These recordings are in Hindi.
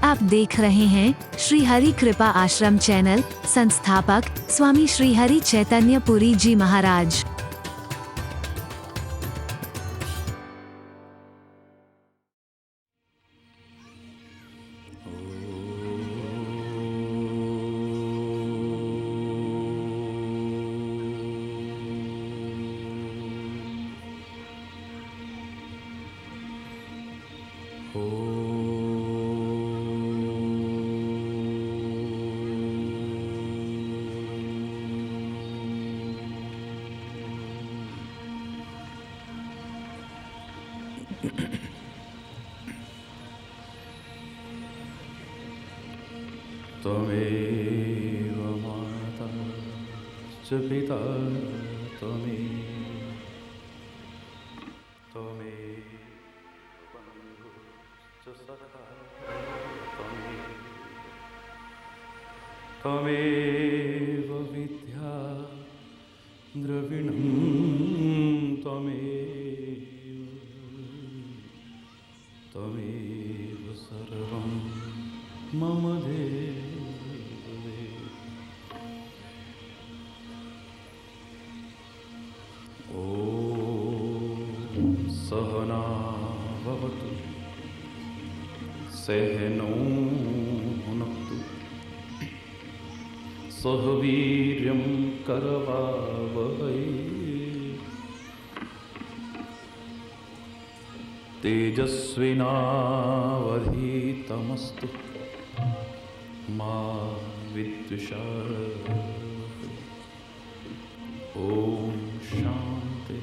आप देख रहे हैं श्री हरि कृपा आश्रम चैनल। संस्थापक स्वामी श्री हरि चैतन्य पुरी जी महाराज। त्वमेव माता च पिता त्वमेव बन्धुश्च सखा त्वमेव विद्या द्रविणं त्वमेव सर्वं मम देव। सहना भवतु सहनौ भुनक्तु सह वीर्यं करवावहै तेजस्विनावधीतमस्तु मा विद्विषावहै। ओम शांति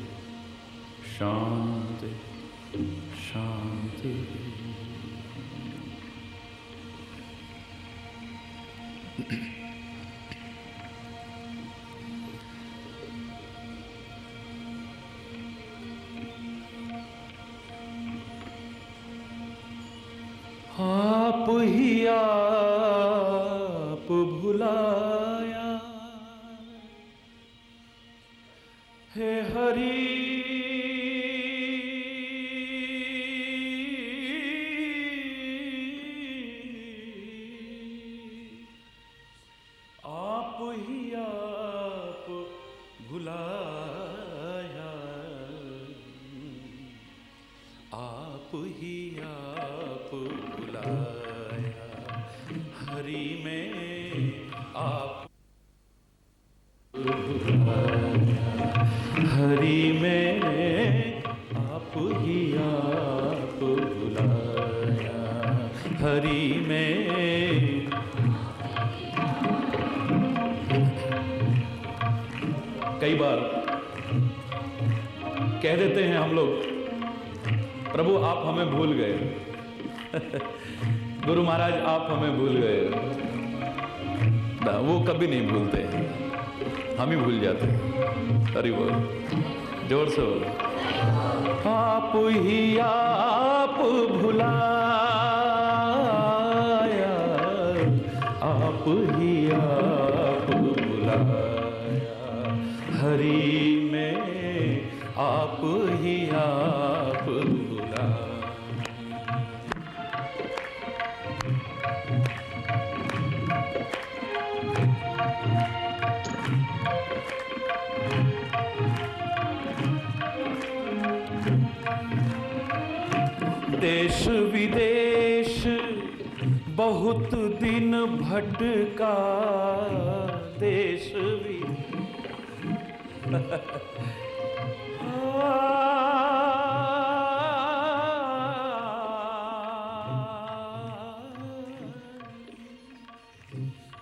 शांति शांति। आप ही आप भुलाया हे हरि। आप ही आप भुलाया आप ही आप भुलाया हरि में आप हरि में आप ही आप भुलाया हरि में। कई बार कह देते हैं हम लोग, प्रभु आप हमें भूल गए गुरु महाराज आप हमें भूल गए। वो कभी नहीं भूलते, हम ही भूल जाते। अरे बोल, जोर से बोल। आप ही आप भुलाया आप ही आप भुलाया हरि में आप ही आप भुलाया। देश विदेश बहुत दिन भटका देश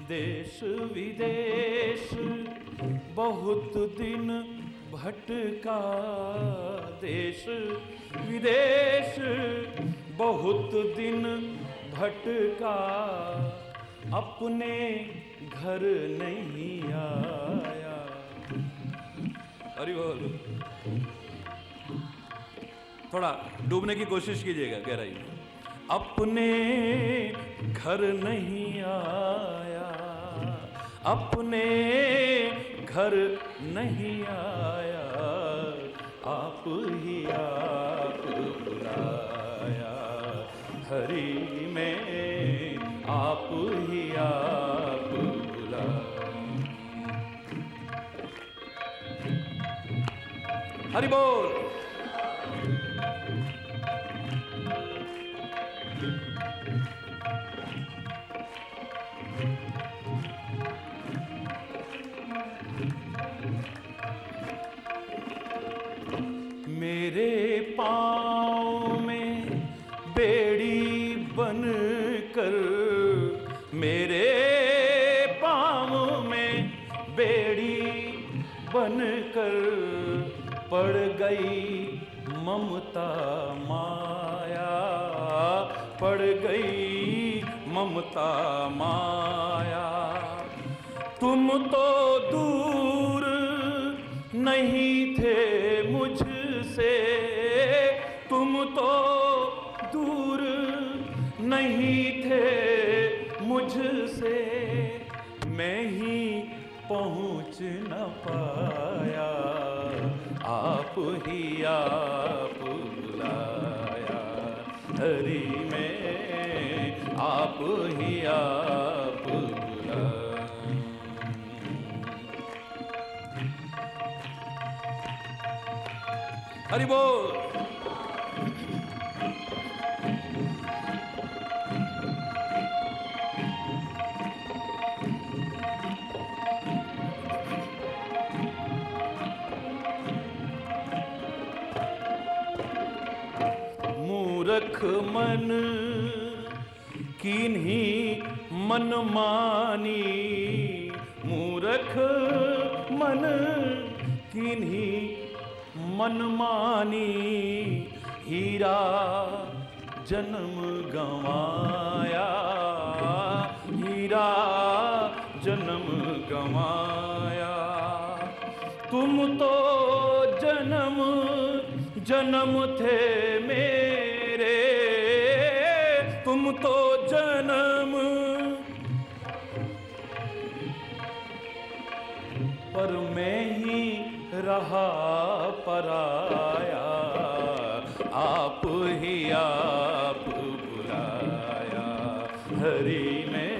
देश विदेश बहुत दिन भटका देश विदेश बहुत दिन भटका अपने घर नहीं आया। अरे बोल, थोड़ा डूबने की कोशिश कीजिएगा गहराई में। अपने घर नहीं आया अपने घर नहीं आया आप ही आप बुलाया हरि में आप ही आप बुला। हरि बोल। मेरे पाँव में बेड़ी बन कर, मेरे पाँव में बेड़ी बन कर पड़ गई ममता माया, पड़ गई ममता माया। तुम तो दूर नहीं थे मुझसे, तुम तो दूर नहीं थे मुझसे, मैं ही पहुँच न पाया, आप ही आप बुलाया। हरि में आप ही आप बुलाया। हरि बोल। मूर्ख मन किन्हीं मनमानी, मूर्ख मन किन्हीं मनमानी, हीरा जन्म गंवाया, हीरा जन्म गंवाया। तुम तो जन्म जन्म थे मेरे, तुम तो जन्म, पर मैं ही रहा पराया, आप ही आप बुलाया। हरि में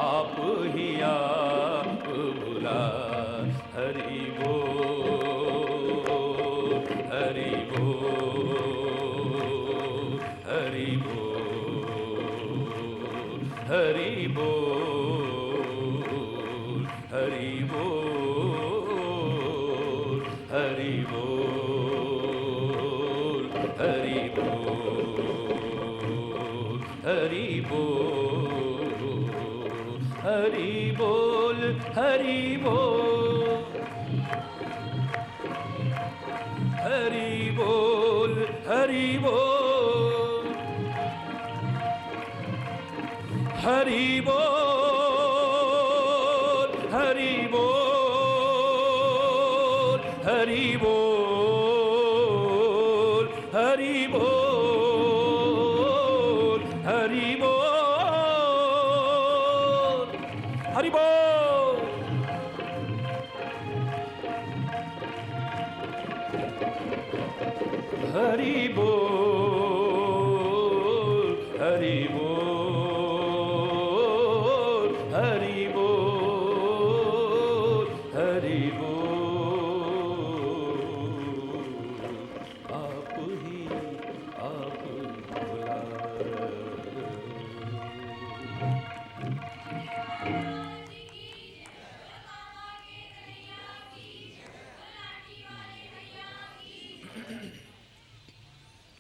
आप ही आप बुला। हरि बोल, हरि बोल, हरि बोल, हरि बोल, हरि बोल, हरि बोल, हरि बोल, हरि बोल, हरि बोल, हरि बोल, हरि बोल, हरि बोल, हरि बोल, हरि बोल, हरि बोल, हरि बोल, हरि बोल, हरि बोल। हरि बोल, हरि बोल, हरि बोल, हरि बोल। आप ही आप बुला।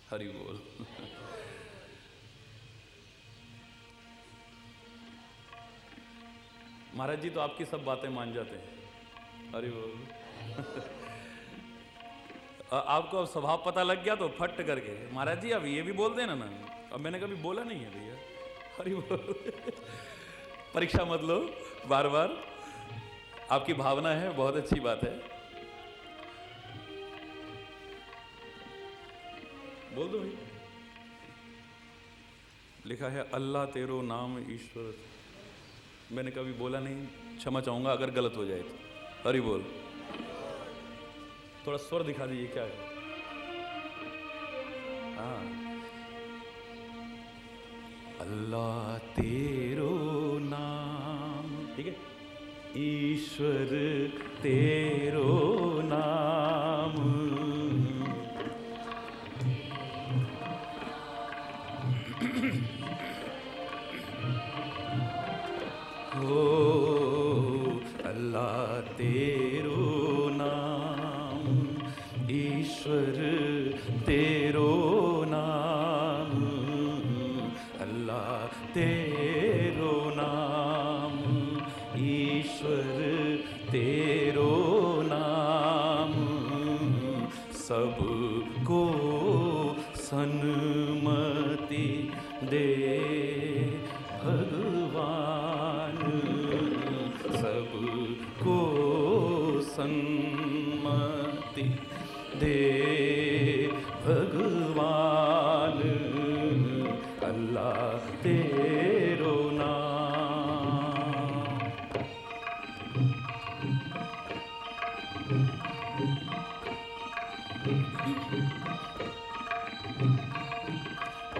हरि बोल। महाराज जी तो आपकी सब बातें मान जाते हैं। हरि बोल। आपको अब स्वभाव पता लग गया तो फट करके महाराज जी अब ये भी बोल देना ना। अब मैंने कभी बोला नहीं है भैया। हरि बोल। परीक्षा मत लो बार बार, आपकी भावना है, बहुत अच्छी बात है। बोल दो भाई। लिखा है अल्लाह तेरो नाम ईश्वर। मैंने कभी बोला नहीं, क्षमा चाहूंगा अगर गलत हो जाए तो। हरि बोल। थोड़ा स्वर दिखा दीजिए क्या है। हाँ अल्लाह तेरो नाम, ठीक है, ईश्वर तेरो नाम, हो अल्लाह तेरो नाम, ईश्वर तेरो नाम, अल्लाह तेरो नाम, ईश्वर तेरो नाम, सबको सन्मति दे भगवान, सबको सन्मति दे भगवान, अल्लाह तेरो नाम।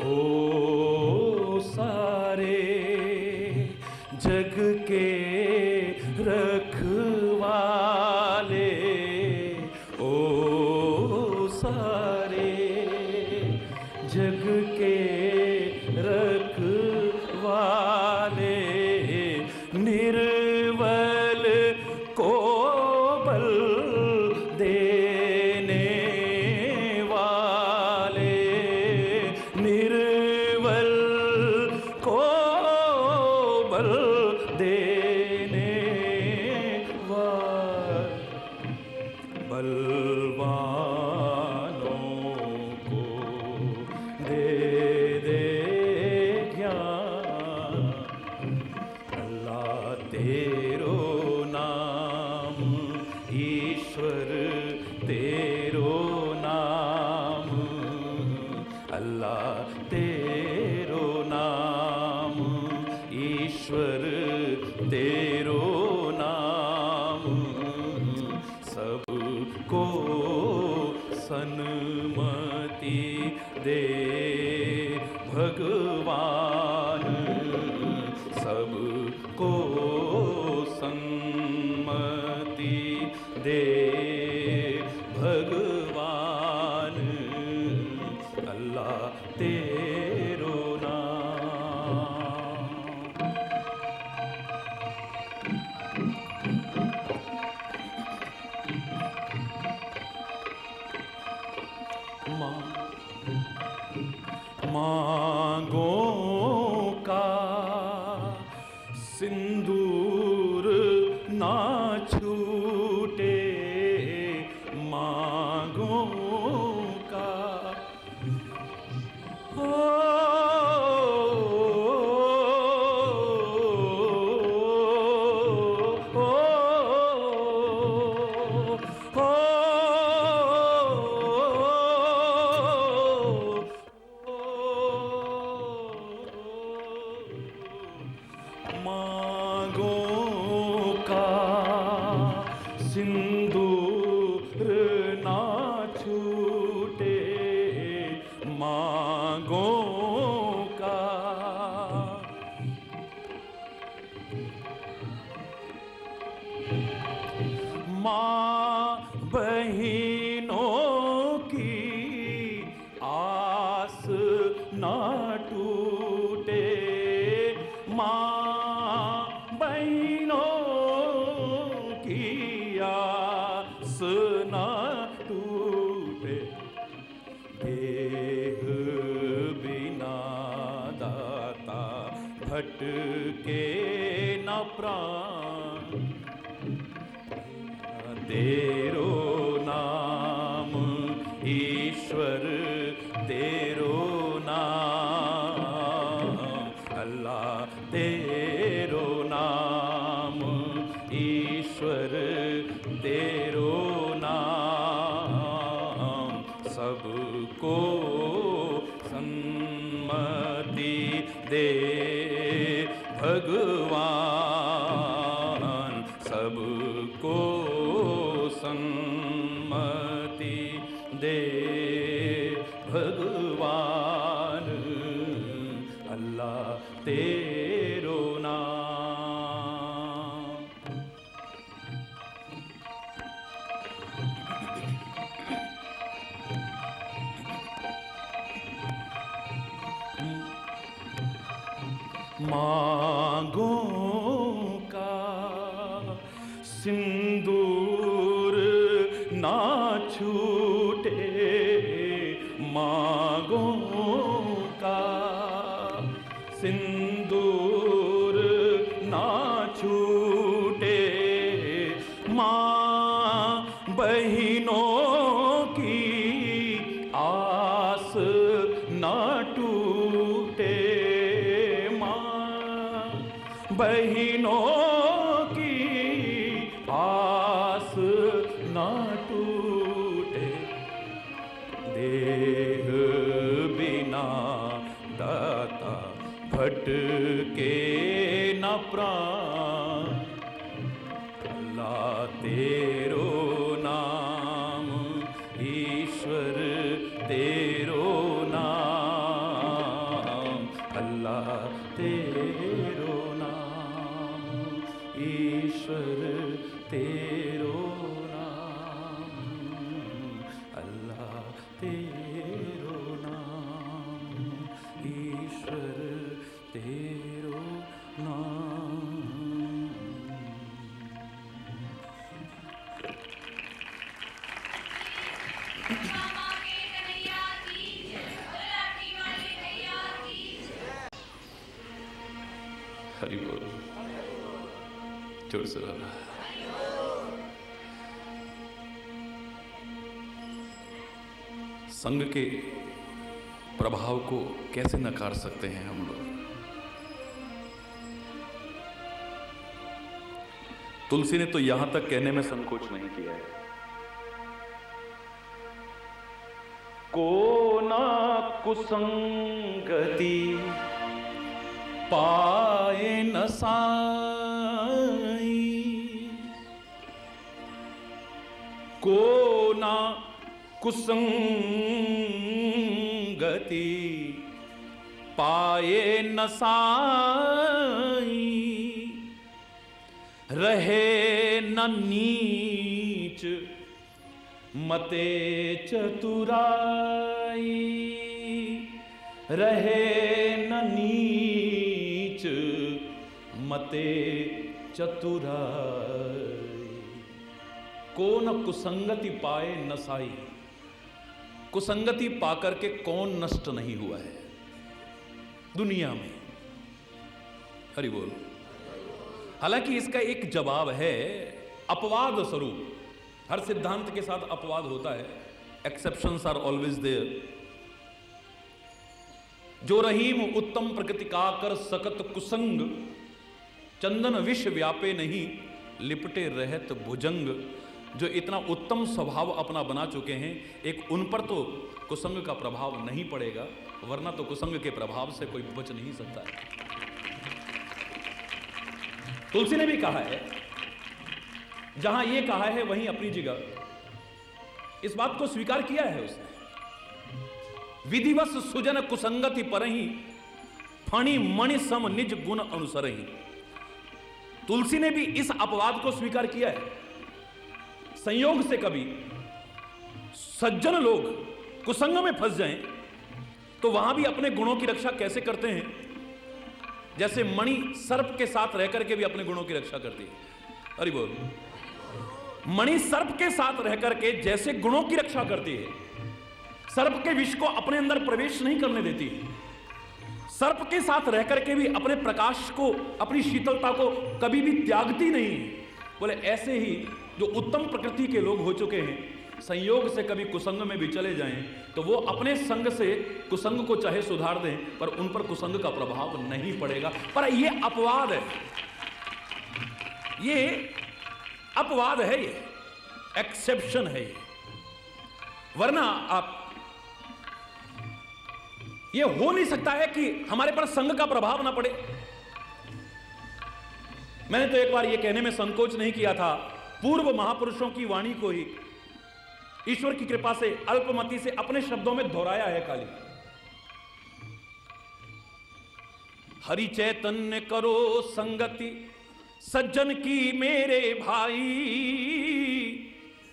ओ सारे जग के रखवाले, ओ सारे जग के रखवाले, निर्बल को बल देने वाले, निर्बल को बल देने वाले, बलवानों को दे दे ज्ञान, अल्लाह तेरो नाम, ईश्वर तेरो नाम, अल्लाह तेरो नाम, ईश्वर तेरो नाम, सबको सन्मति दे भगवान, सबको सन्मति दे भगवान, अल्लाह तेरो नाम। मांगों का सिंदूर ना छूटे, मांगों का हो, मांगों का सिंदूर ना छूटे, मांगों का माँ बहिनों की आस ना टूटे, माँ बहिनों की आस ना टूटे, देह बिना दाता भटके न प्राण, तेरो नाम ईश्वर तेरो नाम, अल्लाह तेरो नाम ईश्वर तेरो नाम, सबको सन्मति दे भगवान, सबको सन्मति दे भगवान, अल्लाह तेरो नाम। मांगों का सिंदूर ना छूटे, मांगों का सिंदूर ना छूटे, माँ बहिनों की आस ना टूटे, बहिनों की आस ना टूटे, देह बिना दाता भटके न प्राण, अल्लाह तेरो नाम, ईश्वर तेरो नाम, अल्लाह तेरो नाम, ईश्वर तेरो नाम, अल्लाह तेरो नाम, ईश्वर तेरो नाम। हरि बोल, जोर से बोला। संग के प्रभाव को कैसे नकार सकते हैं हम लोग। तुलसी ने तो यहां तक कहने में संकोच नहीं किया है, को ना कुसंगति पाए न साई, को ना कुसंगति पाए न साई, रहे न नीच मते चतुराई, रहे न नीच मते चतुराई, को न कुसंगति पाए न साई। कुसंगति पाकर के कौन नष्ट नहीं हुआ है दुनिया में। हरि बोल। हालांकि इसका एक जवाब है अपवाद स्वरूप। हर सिद्धांत के साथ अपवाद होता है, एक्सेप्शंस आर ऑलवेज देयर। जो रहीम उत्तम प्रकृति का कर सकत कुसंग, चंदन विष व्यापे नहीं लिपटे रहत भुजंग। जो इतना उत्तम स्वभाव अपना बना चुके हैं, एक उन पर तो कुसंग का प्रभाव नहीं पड़ेगा, वरना तो कुसंग के प्रभाव से कोई बच नहीं सकता है। तुलसी ने भी कहा है, जहां ये कहा है वहीं अपनी जगह इस बात को स्वीकार किया है उसने। विधिवश सुजन कुसंगति परहि, फणि मणि सम निज गुण अनुसरहि। तुलसी ने भी इस अपवाद को स्वीकार किया है। संयोग से कभी सज्जन लोग कुसंग में फंस जाएं तो वहां भी अपने गुणों की रक्षा कैसे करते हैं, जैसे मणि सर्प के साथ रहकर के भी अपने गुणों की रक्षा करती है। अरे बोल। मणि सर्प के साथ रहकर के जैसे गुणों की रक्षा करती है, सर्प के विष को अपने अंदर प्रवेश नहीं करने देती, सर्प के साथ रहकर के भी अपने प्रकाश को, अपनी शीतलता को कभी भी त्यागती नहीं है। बोले ऐसे ही जो उत्तम प्रकृति के लोग हो चुके हैं, संयोग से कभी कुसंग में भी चले जाएं तो वो अपने संग से कुसंग को चाहे सुधार दें, पर उन पर कुसंग का प्रभाव नहीं पड़ेगा। पर ये अपवाद है, ये अपवाद है, ये एक्सेप्शन है ये। वरना आप ये हो नहीं सकता है कि हमारे पर संग का प्रभाव ना पड़े। मैंने तो एक बार ये कहने में संकोच नहीं किया था, पूर्व महापुरुषों की वाणी को ही ईश्वर की कृपा से अल्पमति से अपने शब्दों में दोहराया है खाली। हरि चैतन्य करो संगति सज्जन की मेरे भाई,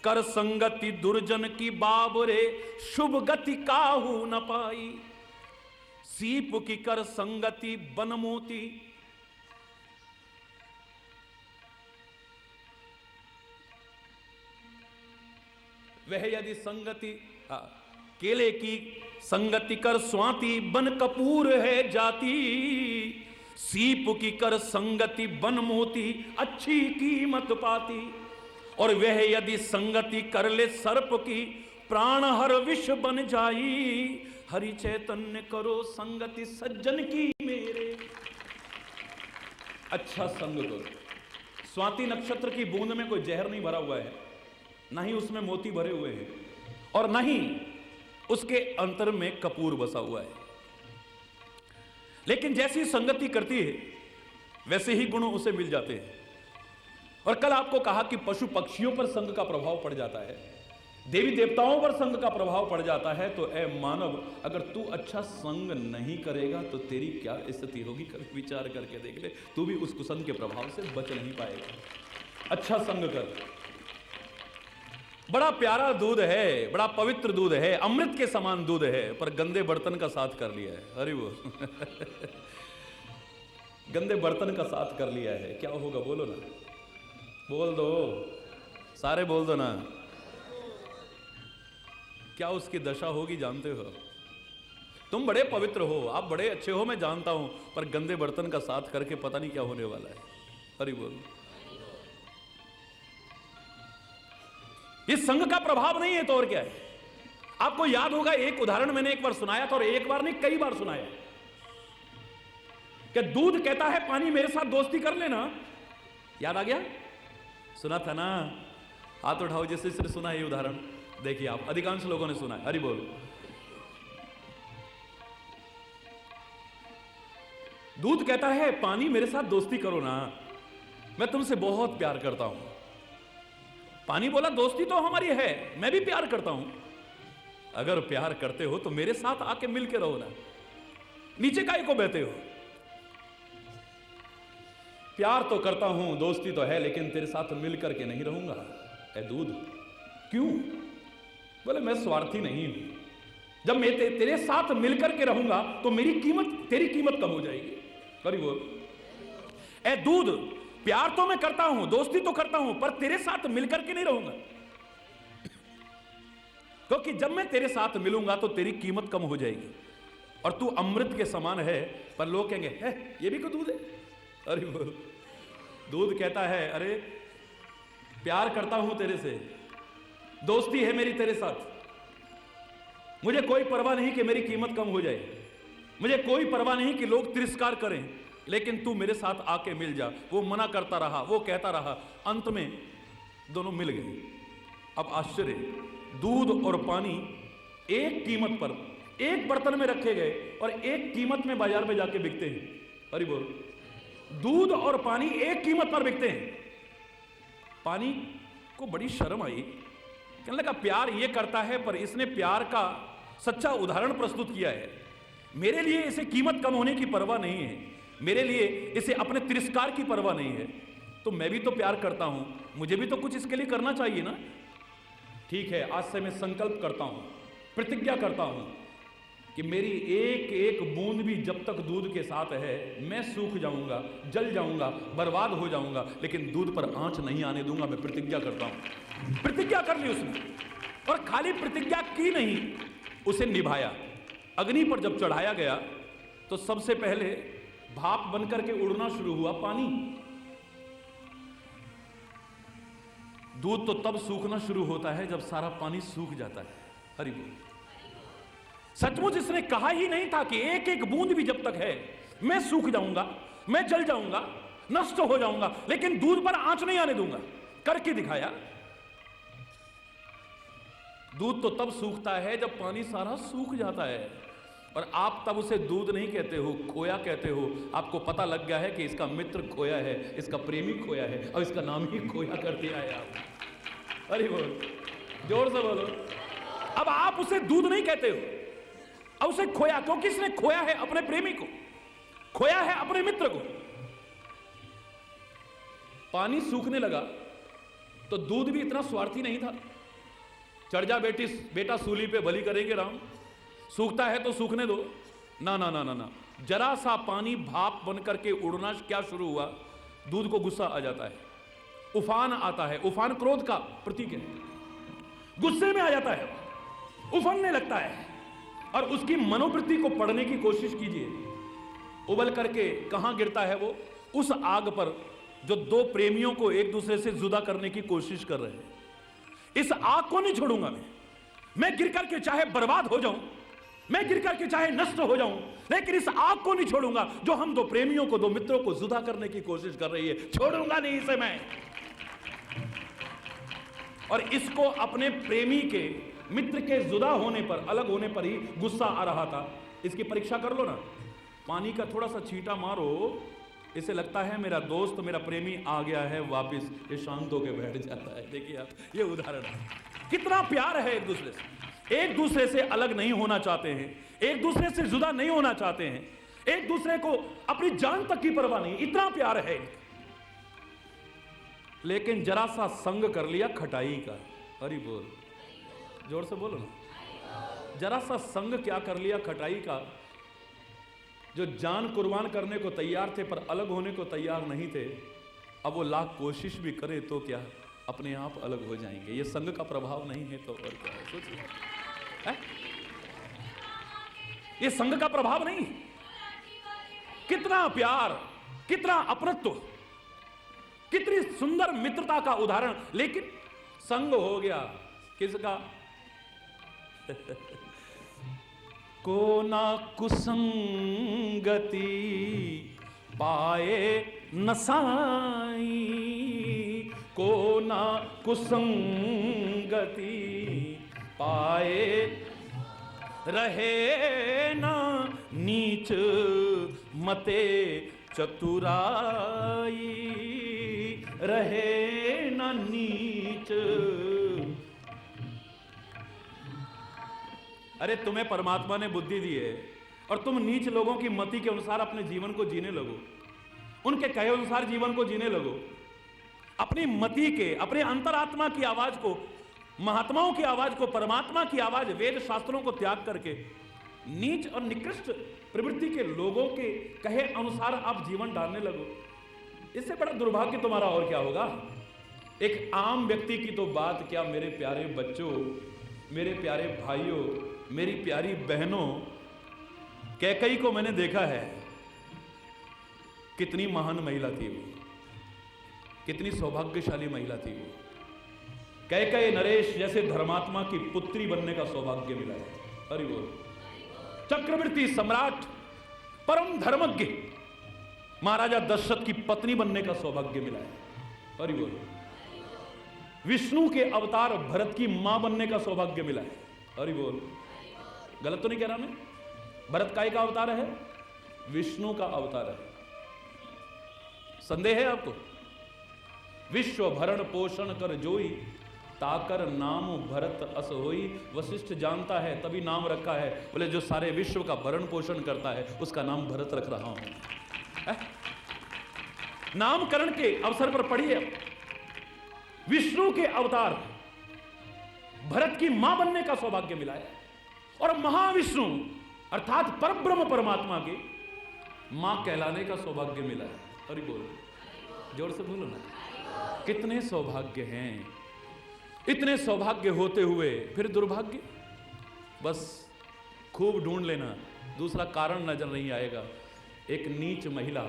कर संगति दुर्जन की बाबरे शुभ गति काहू न पाई। सीप की कर संगति बनमोती, वह यदि संगति केले की संगति कर स्वाति बन कपूर है जाती। सीप की कर संगति बन मोती अच्छी कीमत पाती। और वह यदि संगति कर ले सर्प की प्राण हर विष बन जाई। हरि चैतन्य करो संगति सज्जन की मेरे। अच्छा संग करो। स्वाति नक्षत्र की बूंद में कोई जहर नहीं भरा हुआ है, ना ही उसमें मोती भरे हुए हैं, और ना ही उसके अंतर में कपूर बसा हुआ है। लेकिन जैसी संगति करती है वैसे ही गुण उसे मिल जाते हैं। और कल आपको कहा कि पशु पक्षियों पर संग का प्रभाव पड़ जाता है, देवी देवताओं पर संग का प्रभाव पड़ जाता है। तो ए मानव, अगर तू अच्छा संग नहीं करेगा तो तेरी क्या स्थिति होगी, कभी विचार करके देख ले। तू भी उस कुसंग के प्रभाव से बच नहीं पाएगा। अच्छा संग कर। बड़ा प्यारा दूध है, बड़ा पवित्र दूध है, अमृत के समान दूध है, पर गंदे बर्तन का साथ कर लिया है। अरे वो गंदे बर्तन का साथ कर लिया है, क्या होगा बोलो ना, बोल दो, सारे बोल दो ना, क्या उसकी दशा होगी जानते हो। तुम बड़े पवित्र हो, आप बड़े अच्छे हो, मैं जानता हूं, पर गंदे बर्तन का साथ करके पता नहीं क्या होने वाला है। अरे बोल, इस संग का प्रभाव नहीं है तो और क्या है। आपको याद होगा, एक उदाहरण मैंने एक बार सुनाया था, और एक बार नहीं कई बार सुनाया, कि दूध कहता है पानी मेरे साथ दोस्ती कर लेना। याद आ गया, सुना था ना, हाथ उठाओ जिससे सिर्फ सुना है ये उदाहरण। देखिए आप, अधिकांश लोगों ने सुना है। हरि बोल। दूध कहता है पानी मेरे साथ दोस्ती करो ना, मैं तुमसे बहुत प्यार करता हूं। पानी बोला दोस्ती तो हमारी है, मैं भी प्यार करता हूं। अगर प्यार करते हो तो मेरे साथ आके मिल के रहो ना, नीचे काहे को बहते हो। प्यार तो करता हूं, दोस्ती तो है, लेकिन तेरे साथ मिल करके नहीं रहूंगा। ए दूध, क्यों? बोले मैं स्वार्थी नहीं हूं। जब मैं तेरे साथ मिलकर के रहूंगा तो मेरी कीमत, तेरी कीमत कम हो जाएगी। अरे बोल। ए दूध, प्यार तो मैं करता हूं, दोस्ती तो करता हूं, पर तेरे साथ मिलकर के नहीं रहूंगा, क्योंकि जब मैं तेरे साथ मिलूंगा तो तेरी कीमत कम हो जाएगी, और तू अमृत के समान है। पर लोग कहेंगे है ये भी को दूध है। अरे वो दूध कहता है अरे प्यार करता हूं तेरे से, दोस्ती है मेरी तेरे साथ, मुझे कोई परवाह नहीं कि मेरी कीमत कम हो जाए, मुझे कोई परवाह नहीं कि लोग तिरस्कार करें, लेकिन तू मेरे साथ आके मिल जा। वो मना करता रहा, वो कहता रहा, अंत में दोनों मिल गए। अब आश्चर्य, दूध और पानी एक कीमत पर एक बर्तन में रखे गए और एक कीमत में बाजार में जाके बिकते हैं। अरे बोल, दूध और पानी एक कीमत पर बिकते हैं। पानी को बड़ी शर्म आई, कहने लगा प्यार ये करता है, पर इसने प्यार का सच्चा उदाहरण प्रस्तुत किया है। मेरे लिए इसे कीमत कम होने की परवाह नहीं है, मेरे लिए इसे अपने तिरस्कार की परवाह नहीं है। तो मैं भी तो प्यार करता हूं, मुझे भी तो कुछ इसके लिए करना चाहिए ना। ठीक है, आज से मैं संकल्प करता हूं, प्रतिज्ञा करता हूं कि मेरी एक एक बूंद भी जब तक दूध के साथ है मैं सूख जाऊंगा, जल जाऊंगा, बर्बाद हो जाऊंगा, लेकिन दूध पर आंच नहीं आने दूंगा। मैं प्रतिज्ञा करता हूं। प्रतिज्ञा कर ली उसने, और खाली प्रतिज्ञा की नहीं, उसे निभाया। अग्नि पर जब चढ़ाया गया तो सबसे पहले भाप बनकर के उड़ना शुरू हुआ पानी। दूध तो तब सूखना शुरू होता है जब सारा पानी सूख जाता है। हरि बोल। सचमुच इसने कहा ही नहीं था कि एक एक बूंद भी जब तक है मैं सूख जाऊंगा, मैं जल जाऊंगा, नष्ट हो जाऊंगा, लेकिन दूध पर आंच नहीं आने दूंगा। करके दिखाया। दूध तो तब सूखता है जब पानी सारा सूख जाता है, और आप तब उसे दूध नहीं कहते हो, खोया कहते हो। आपको पता लग गया है कि इसका मित्र खोया है, इसका प्रेमी खोया है, और इसका नाम ही खोया कर दिया है आप। अरे बोल, जोर से बोलो। अब आप उसे दूध नहीं कहते हो, अब उसे खोया, क्योंकि इसने खोया है अपने प्रेमी को। खोया है अपने मित्र को। पानी सूखने लगा तो दूध भी इतना स्वार्थी नहीं था, चढ़ जा बेटा सूली पे, भली करेंगे राम, सूखता है तो सूखने दो। ना ना ना ना ना, जरा सा पानी भाप बन करके उड़ना क्या शुरू हुआ, दूध को गुस्सा आ जाता है, उफान आता है। उफान क्रोध का प्रतीक है, गुस्से में आ जाता है, उफनने लगता है। और उसकी मनोवृत्ति को पढ़ने की कोशिश कीजिए, उबल करके कहां गिरता है वो, उस आग पर जो दो प्रेमियों को एक दूसरे से जुदा करने की कोशिश कर रहे हैं। इस आग को नहीं छोड़ूंगा मैं गिर करके चाहे बर्बाद हो जाऊं, मैं गिर करके चाहे नष्ट हो जाऊं, लेकिन इस आग को नहीं छोड़ूंगा जो हम दो प्रेमियों को, दो मित्रों को जुदा करने की कोशिश कर रही है। छोड़ूंगा नहीं इसे मैं। और इसको अपने प्रेमी के, मित्र के जुदा होने पर, अलग होने पर ही गुस्सा आ रहा था। इसकी परीक्षा कर लो ना, पानी का थोड़ा सा छींटा मारो, इसे लगता है मेरा दोस्त, मेरा प्रेमी आ गया है वापस, ये शांत होकर बैठ जाता है। देखिए आप, ये उदाहरण है। कितना प्यार है एक दूसरे से, एक दूसरे से अलग नहीं होना चाहते हैं, एक दूसरे से जुदा नहीं होना चाहते हैं, एक दूसरे को अपनी जान तक की परवाह नहीं, इतना प्यार है। लेकिन जरा सा संग कर लिया खटाई का, अरे बोल, जोर से बोलो ना, जरा सा संग क्या कर लिया खटाई का। जो जान कुर्बान करने को तैयार थे पर अलग होने को तैयार नहीं थे, अब वो लाख कोशिश भी करे तो क्या, अपने आप अलग हो जाएंगे। ये संग का प्रभाव नहीं है तो और क्या है, सोचिए। ये संग का प्रभाव नहीं, कितना प्यार, कितना अपनत्व, कितनी सुंदर मित्रता का उदाहरण। लेकिन संग हो गया किसका? को ना कुसंगति पाए न साई, को ना कुसंगति पाए रहे ना नीच मते चतुराई, रहे ना नीच। अरे तुम्हें परमात्मा ने बुद्धि दी है और तुम नीच लोगों की मति के अनुसार अपने जीवन को जीने लगो, उनके कहे अनुसार जीवन को जीने लगो। अपनी मति के, अपने अंतरात्मा की आवाज को, महात्माओं की आवाज को, परमात्मा की आवाज, वेद शास्त्रों को त्याग करके नीच और निकृष्ट प्रवृत्ति के लोगों के कहे अनुसार आप जीवन डालने लगो। इससे बड़ा दुर्भाग्य तुम्हारा और क्या होगा। एक आम व्यक्ति की तो बात क्या, मेरे प्यारे बच्चों, मेरे प्यारे भाइयों, मेरी प्यारी बहनों, कैकई को मैंने देखा है, कितनी महान महिला थी वो, कितनी सौभाग्यशाली महिला थी वो। कैकई नरेश जैसे धर्मात्मा की पुत्री बनने का सौभाग्य मिला है। अरे बोल, चक्रवर्ती सम्राट, परम धर्मज्ञ महाराजा दशरथ की पत्नी बनने का सौभाग्य मिला है। अरे बोल, विष्णु के अवतार भरत की मां बनने का सौभाग्य मिला है। अरे बोल, गलत तो नहीं कह रहा मैं? भरत काय का अवतार है? विष्णु का अवतार है। संदेह है आपको? विश्व भरण पोषण कर जोई, ताकर नाम भरत अस होई। वशिष्ठ जानता है तभी नाम रखा है। बोले जो सारे विश्व का भरण पोषण करता है उसका नाम भरत रख रहा हूं। नामकरण के अवसर पर पढ़िए, विष्णु के अवतार भरत की मां बनने का सौभाग्य मिला है और महाविष्णु अर्थात परब्रह्म परमात्मा के मां कहलाने का सौभाग्य मिला है। अरे बोलो, जोर से बोलो ना, कितने सौभाग्य हैं। इतने सौभाग्य होते हुए फिर दुर्भाग्य। बस खूब ढूंढ लेना, दूसरा कारण नजर नहीं आएगा। एक नीच महिला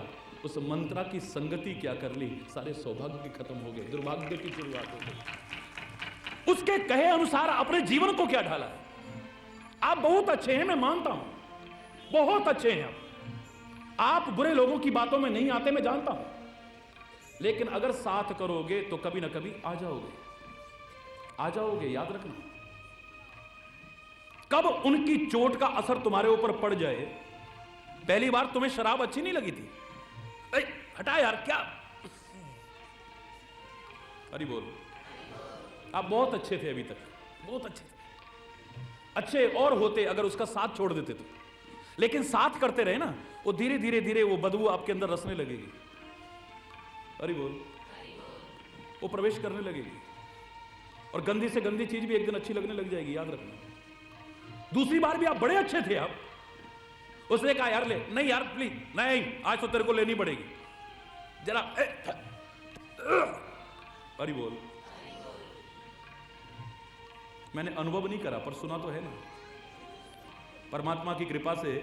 उस मंत्रा की संगति क्या कर ली, सारे सौभाग्य खत्म हो गए, दुर्भाग्य की शुरुआत हो गई। उसके कहे अनुसार अपने जीवन को क्या ढाला। आप बहुत अच्छे हैं, मैं मानता हूं, बहुत अच्छे हैं आप बुरे लोगों की बातों में नहीं आते, मैं जानता हूं, लेकिन अगर साथ करोगे तो कभी ना कभी आ जाओगे, आ जाओगे, याद रखना। कब उनकी चोट का असर तुम्हारे ऊपर पड़ जाए। पहली बार तुम्हें शराब अच्छी नहीं लगी थी, हटा यार क्या, अरे बोल, आप बहुत अच्छे थे अभी तक, बहुत अच्छे थे, अच्छे और होते अगर उसका साथ छोड़ देते तो, लेकिन साथ करते रहे ना, वो धीरे धीरे धीरे वो बदबू आपके अंदर रसने लगेगी। अरे बोल, वो प्रवेश करने लगेगी और गंदी से गंदी चीज भी एक दिन अच्छी लगने लग जाएगी, याद रखना। दूसरी बार भी आप बड़े अच्छे थे, आप उसने कहा यार ले, नहीं यार प्लीज नहीं, आज तो तेरे को लेनी पड़ेगी जरा। अरे बोल, मैंने अनुभव नहीं करा पर सुना तो है ना। परमात्मा की कृपा से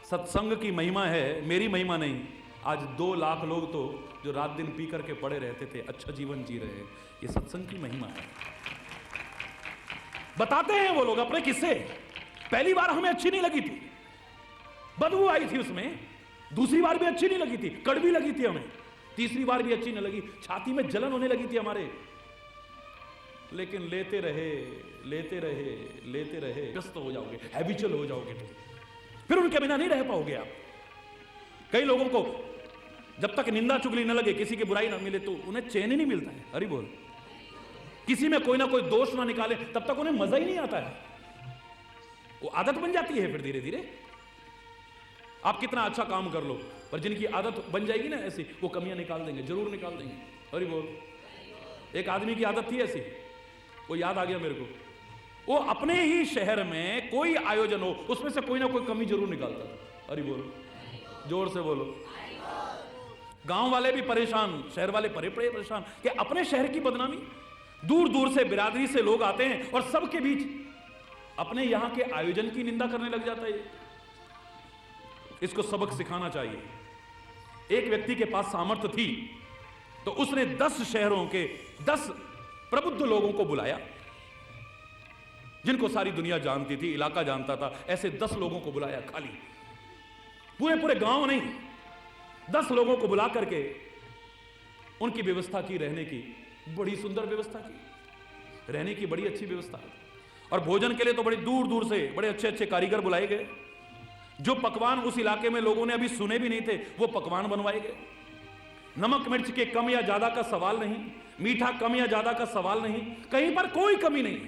सत्संग की महिमा है, मेरी महिमा नहीं। आज 2 लाख लोग तो जो रात दिन पी करके पड़े रहते थे अच्छा जीवन जी रहे हैं, ये सत्संग की महिमा है। बताते हैं वो लोग अपने किस्से। पहली बार हमें अच्छी नहीं लगी थी, बदबू आई थी उसमें। दूसरी बार भी अच्छी नहीं लगी थी, कड़वी लगी थी हमें। तीसरी बार भी अच्छी नहीं लगी, छाती में जलन होने लगी थी हमारे। लेकिन लेते रहे लेते रहे लेते रहे, व्यस्त हो जाओगे, हैबिचुअल हो जाओगे तुम, फिर उनके बिना नहीं रह पाओगे आप। कई लोगों को जब तक निंदा चुगली न लगे, किसी की बुराई ना मिले, तो उन्हें चैन ही नहीं मिलता है। अरे बोल, किसी में कोई ना कोई दोष ना निकाले तब तक उन्हें मजा ही नहीं आता है। वो आदत बन जाती है फिर धीरे धीरे। आप कितना अच्छा काम कर लो, पर जिनकी आदत बन जाएगी ना ऐसी, वो कमियां निकाल देंगे, जरूर निकाल देंगे। अरे बोल, एक आदमी की आदत थी ऐसी, वो याद आ गया मेरे को। वो अपने ही शहर में कोई आयोजन हो, उसमें से कोई ना कोई कमी जरूर निकालता था। अरे बोलो, जोर से बोलो। गांव वाले भी परेशान, शहर वाले परेशान कि अपने शहर की बदनामी। दूर दूर से बिरादरी से लोग आते हैं और सबके बीच अपने यहां के आयोजन की निंदा करने लग जाता है। इसको सबक सिखाना चाहिए। एक व्यक्ति के पास सामर्थ्य थी तो उसने 10 शहरों के 10 प्रबुद्ध लोगों को बुलाया, जिनको सारी दुनिया जानती थी, इलाका जानता था। ऐसे 10 लोगों को बुलाया, खाली पूरे पूरे गांव नहीं, 10 लोगों को बुला करके उनकी व्यवस्था की, रहने की बड़ी सुंदर व्यवस्था की, रहने की बड़ी अच्छी व्यवस्था। और भोजन के लिए तो बड़ी दूर दूर से बड़े अच्छे अच्छे कारीगर बुलाए गए। जो पकवान उस इलाके में लोगों ने अभी सुने भी नहीं थे, वो पकवान बनवाए गए। नमक मिर्च के कम या ज्यादा का सवाल नहीं, मीठा कम या ज्यादा का सवाल नहीं, कहीं पर कोई कमी नहीं।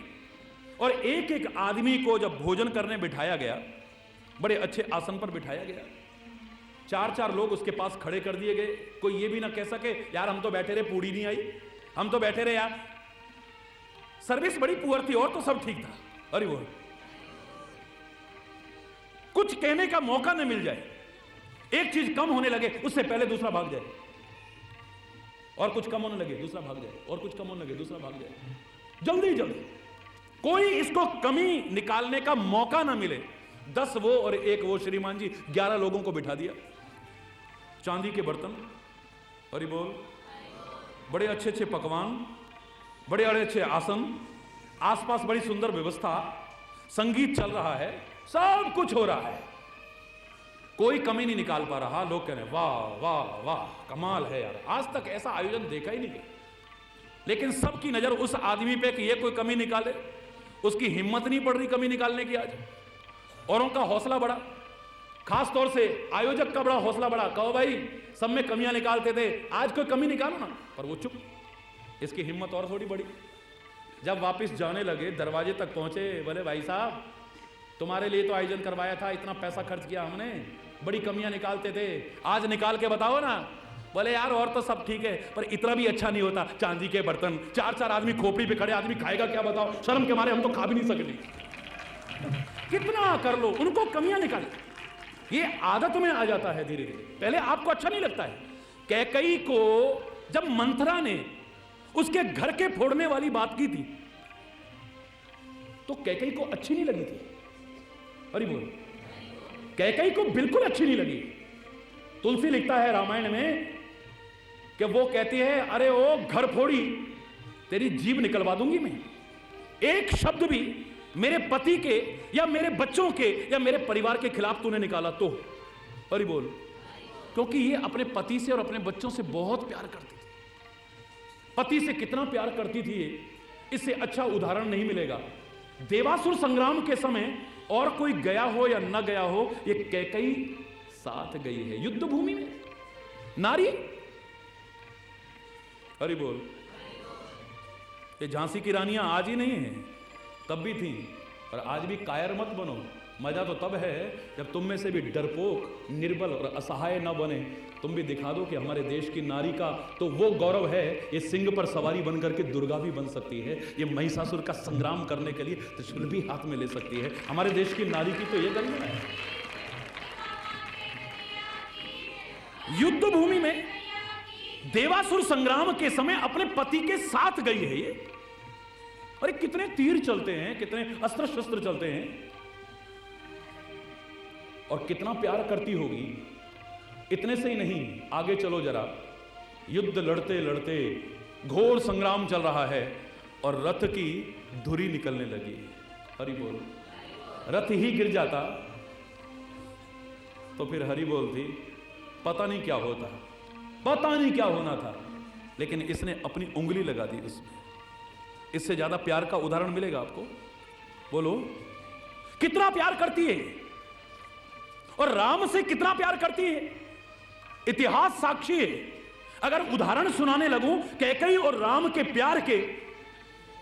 और एक एक आदमी को जब भोजन करने बिठाया गया, बड़े अच्छे आसन पर बिठाया गया। 4-4 लोग उसके पास खड़े कर दिए गए। कोई ये भी ना कह सके यार हम तो बैठे रहे, पूड़ी नहीं आई, हम तो बैठे रहे यार, सर्विस बड़ी पुअर थी और तो सब ठीक था। अरे वो कुछ कहने का मौका न मिल जाए, एक चीज कम होने लगे उससे पहले दूसरा भाग जाए, और कुछ कम होने लगे दूसरा भाग जाए, और कुछ कम होने लगे दूसरा भाग जाए, जल्दी जल्दी। कोई इसको कमी निकालने का मौका ना मिले। 10 वो और 1 वो, श्रीमान जी 11 लोगों को बिठा दिया। चांदी के बर्तन, अरे बोल, बड़े अच्छे अच्छे पकवान, बड़े अच्छे आसन, आसपास बड़ी सुंदर व्यवस्था, संगीत चल रहा है, सब कुछ हो रहा है, कोई कमी नहीं निकाल पा रहा। लोग कह रहे हैं वाह वाह वाह, कमाल है यार, आज तक ऐसा आयोजन देखा ही नहीं। लेकिन सबकी नजर उस आदमी पे कि ये कोई कमी निकाले, उसकी हिम्मत नहीं पड़ रही कमी निकालने की आज। औरों का हौसला बढ़ा, खास तौर से आयोजक का बड़ा हौसला बढ़ा। कहो भाई सब में कमियां निकालते थे, आज कोई कमी निकालो ना, पर वो चुप। इसकी हिम्मत और थोड़ी बढ़ी। जब वापस जाने लगे, दरवाजे तक पहुंचे, बोले भाई साहब तुम्हारे लिए तो आयोजन करवाया था, इतना पैसा खर्च किया हमने, बड़ी कमियां निकालते थे, आज निकाल के बताओ ना। बोले यार और तो सब ठीक है, पर इतना भी अच्छा नहीं होता। चांदी के बर्तन, 4-4 आदमी खोपड़ी पे खड़े, आदमी खाएगा क्या बताओ, शर्म के मारे हम तो खा भी नहीं सकते। कितना कर लो, उनको कमियां निकाल, ये आदत में आ जाता है धीरे धीरे। पहले आपको अच्छा नहीं लगता है। कैकई को जब मंथरा ने उसके घर के फोड़ने वाली बात की थी तो कैकई को अच्छी नहीं लगी थी। अरे बोल, कैकई को बिल्कुल अच्छी नहीं लगी। तुलसी लिखता है रामायण में कि वो कहती है अरे ओ घर फोड़ी, तेरी जीभ निकलवा दूंगी मैं। एक शब्द भी मेरे पति के या मेरे बच्चों के या मेरे परिवार के खिलाफ तूने निकाला तो। अरे बोल, क्योंकि ये अपने पति से और अपने बच्चों से बहुत प्यार करती थी। पति से कितना प्यार करती थी, इससे अच्छा उदाहरण नहीं मिलेगा। देवासुर संग्राम के समय और कोई गया हो या न गया हो, ये कैकई साथ गई है युद्ध भूमि में, नारी। अरे बोल, ये झांसी की रानियां आज ही नहीं है, तब भी थी, और आज भी कायर मत बनो। मजा तो तब है जब तुम में से भी डरपोक, निर्बल और असहाय न बने। तुम भी दिखा दो कि हमारे देश की नारी का तो वो गौरव है, ये सिंह पर सवारी बनकर के दुर्गा भी बन सकती है, ये महिषासुर का संग्राम करने के लिए त्रिशूल भी हाथ में ले सकती है। हमारे देश की नारी की तो ये गरिमा है। युद्ध भूमि में देवासुर संग्राम के समय अपने पति के साथ गई है ये। अरे कितने तीर चलते हैं, कितने अस्त्र शस्त्र चलते हैं, और कितना प्यार करती होगी। इतने से ही नहीं, आगे चलो जरा। युद्ध लड़ते लड़ते घोर संग्राम चल रहा है और रथ की धुरी निकलने लगी। हरि बोल। रथ ही गिर जाता तो फिर हरि बोल थी, पता नहीं क्या होता, पता नहीं क्या होना था, लेकिन इसने अपनी उंगली लगा दी उसमें। इससे ज्यादा प्यार का उदाहरण मिलेगा आपको? बोलो, कितना प्यार करती है और राम से कितना प्यार करती है, इतिहास साक्षी है। अगर उदाहरण सुनाने लगूं कैकेयी और राम के प्यार के,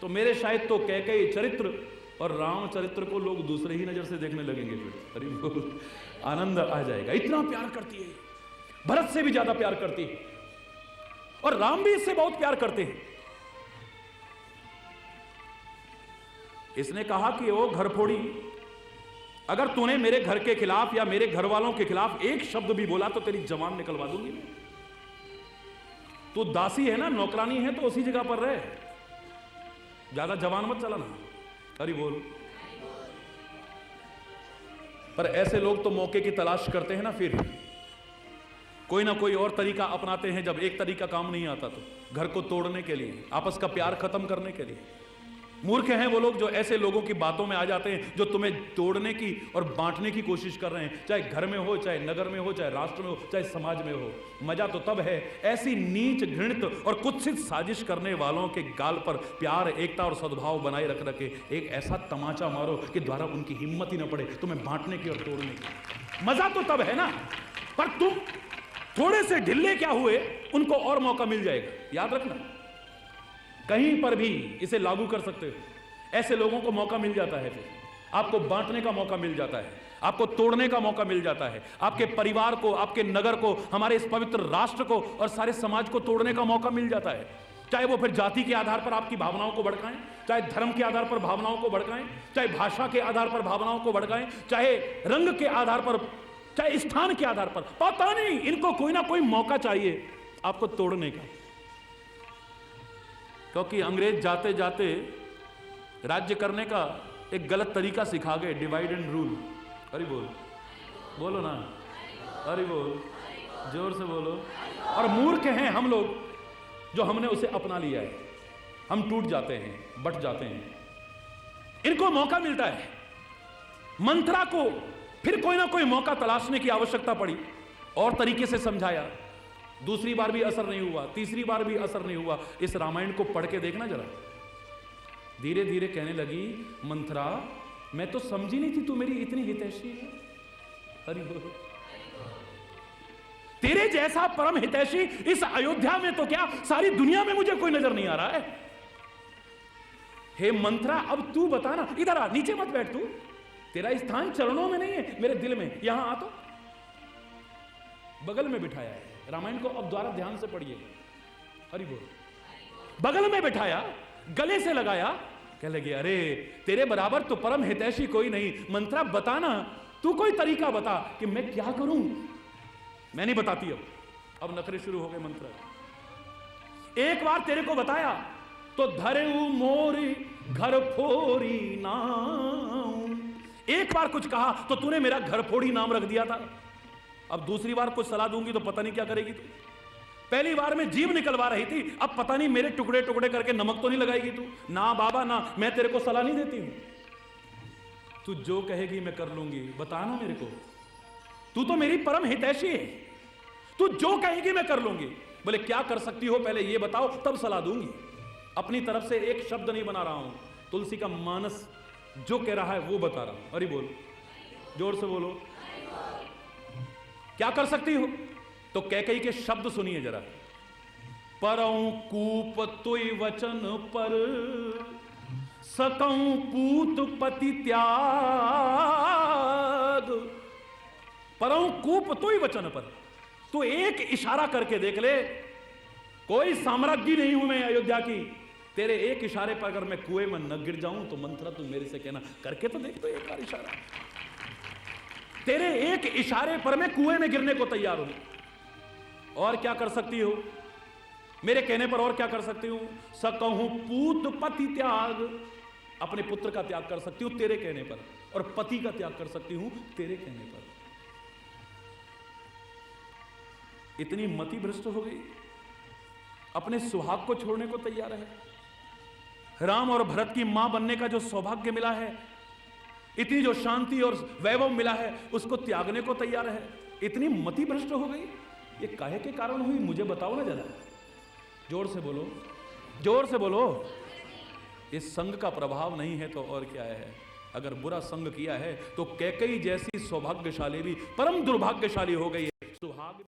तो मेरे शायद तो कैकेयी चरित्र और राम चरित्र को लोग दूसरे ही नजर से देखने लगेंगे। फिर अरे बोल, आनंद आ जाएगा। इतना प्यार करती है, भरत से भी ज्यादा प्यार करती है, और राम भी इससे बहुत प्यार करते हैं। इसने कहा कि ओ घर फोड़ी, अगर तूने मेरे घर के खिलाफ या मेरे घर वालों के खिलाफ एक शब्द भी बोला तो तेरी जवान निकलवा दूंगी मैं। तू दासी है ना, नौकरानी है, तो उसी जगह पर रहे, ज्यादा जवान मत चलाना। हरि बोल। पर ऐसे लोग तो मौके की तलाश करते हैं ना, फिर कोई ना कोई और तरीका अपनाते हैं। जब एक तरीका काम नहीं आता तो घर को तोड़ने के लिए, आपस का प्यार खत्म करने के लिए। मूर्ख हैं वो लोग जो ऐसे लोगों की बातों में आ जाते हैं जो तुम्हें तोड़ने की और बांटने की कोशिश कर रहे हैं, चाहे घर में हो, चाहे नगर में हो, चाहे राष्ट्र में हो, चाहे समाज में हो। मजा तो तब है ऐसी नीच, घृणित और कुत्सित साजिश करने वालों के गाल पर प्यार, एकता और सद्भाव बनाए रख रखे एक ऐसा तमाचा मारो कि द्वारा उनकी हिम्मत ही ना पड़े तुम्हें बांटने की और तोड़ने की। मजा तो तब है ना, पर तुम थोड़े से ढिल्ले क्या हुए, उनको और मौका मिल जाएगा। याद रखना, कहीं पर भी इसे लागू कर सकते हो। ऐसे लोगों को मौका मिल जाता है, फिर आपको बांटने का मौका मिल जाता है, आपको तोड़ने का मौका मिल जाता है, आपके परिवार को, आपके नगर को, हमारे इस पवित्र राष्ट्र को और सारे समाज को तोड़ने का मौका मिल जाता है। चाहे वो फिर जाति के आधार पर आपकी भावनाओं को भड़काएं, चाहे धर्म के आधार पर भावनाओं को भड़काएं, चाहे भाषा के आधार पर भावनाओं को भड़काएं, चाहे रंग के आधार पर, चाहे स्थान के आधार पर। पता नहीं, इनको कोई ना कोई मौका चाहिए आपको तोड़ने का। क्योंकि अंग्रेज जाते जाते राज्य करने का एक गलत तरीका सिखा गए, डिवाइड एंड रूल। अरे बोल, बोलो ना, अरे बोल, जोर से बोलो। और मूर्ख हैं हम लोग जो हमने उसे अपना लिया है। हम टूट जाते हैं, बट जाते हैं। इनको मौका मिलता है। मंत्रा को फिर कोई ना कोई मौका तलाशने की आवश्यकता पड़ी, और तरीके से समझाया। दूसरी बार भी असर नहीं हुआ, तीसरी बार भी असर नहीं हुआ। इस रामायण को पढ़ के देखना जरा। धीरे धीरे कहने लगी, मंथरा मैं तो समझी नहीं थी तू मेरी इतनी हितैषी है। हरि बोल। तेरे जैसा परम हितैषी इस अयोध्या में तो क्या सारी दुनिया में मुझे कोई नजर नहीं आ रहा है। हे मंथरा, अब तू बता ना। इधर आ, नीचे मत बैठ तू, तेरा स्थान चरणों में नहीं है, मेरे दिल में। यहां आ तो। बगल में बिठाया है। रामायण को अब द्वारा ध्यान से पढ़िए। हरि बोल। बगल में बिठाया, गले से लगाया, कह लगे अरे तेरे बराबर तो परम हितैषी कोई नहीं। मंत्रा बताना, तू कोई तरीका बता कि मैं क्या करूं। मैं नहीं बताती। अब नखरे शुरू हो गए मंत्रा। एक बार तेरे को बताया तो धरेऊ मोरी घर फोरी नाम। एक बार कुछ कहा तो तूने मेरा घर फोड़ी नाम रख दिया था। अब दूसरी बार कुछ सलाह दूंगी तो पता नहीं क्या करेगी तू। पहली बार में जीभ निकलवा रही थी, अब पता नहीं मेरे टुकड़े टुकड़े करके नमक तो नहीं लगाएगी तू। ना बाबा ना, मैं तेरे को सलाह नहीं देती हूं। तू जो कहेगी मैं कर लूंगी। बता ना मेरे को, तू तो मेरी परम हितैषी है, तू जो कहेगी मैं कर लूंगी। बोले क्या कर सकती हो पहले ये बताओ, तब सलाह दूंगी। अपनी तरफ से एक शब्द नहीं बना रहा हूं, तुलसी का मानस जो कह रहा है वो बता रहा हूं। अरे बोल, जोर से बोलो। क्या कर सकती हो? तो कैकेयी के शब्द सुनिए जरा। परऊं कूप तुई वचन पर, सकऊं पूत पति त्याग। परं कूप तो ही वचन पर। तू एक इशारा करके देख ले, कोई साम्राज्ञी नहीं हूं मैं अयोध्या की, तेरे एक इशारे पर अगर मैं कुएं में न गिर जाऊं तो मंत्रा तू मेरे से कहना, करके तो देख, तो एक बार इशारा, तेरे एक इशारे पर मैं कुएं में गिरने को तैयार हूं। और क्या कर सकती हो मेरे कहने पर, और क्या कर सकती हूं? सकहूं पूत पति त्याग, अपने पुत्र का त्याग कर सकती हूं तेरे कहने पर, और पति का त्याग कर सकती हूं तेरे कहने पर। इतनी मति भ्रष्ट हो गई, अपने सुहाग को छोड़ने को तैयार है। राम और भरत की मां बनने का जो सौभाग्य मिला है, इतनी जो शांति और वैभव मिला है, उसको त्यागने को तैयार है। इतनी मति भ्रष्ट हो गई, ये काहे के कारण हुई? मुझे बताओ ना जरा, जोर से बोलो, जोर से बोलो। इस संग का प्रभाव नहीं है तो और क्या है? अगर बुरा संग किया है तो कैकेयी जैसी सौभाग्यशाली भी परम दुर्भाग्यशाली हो गई है। सुहाग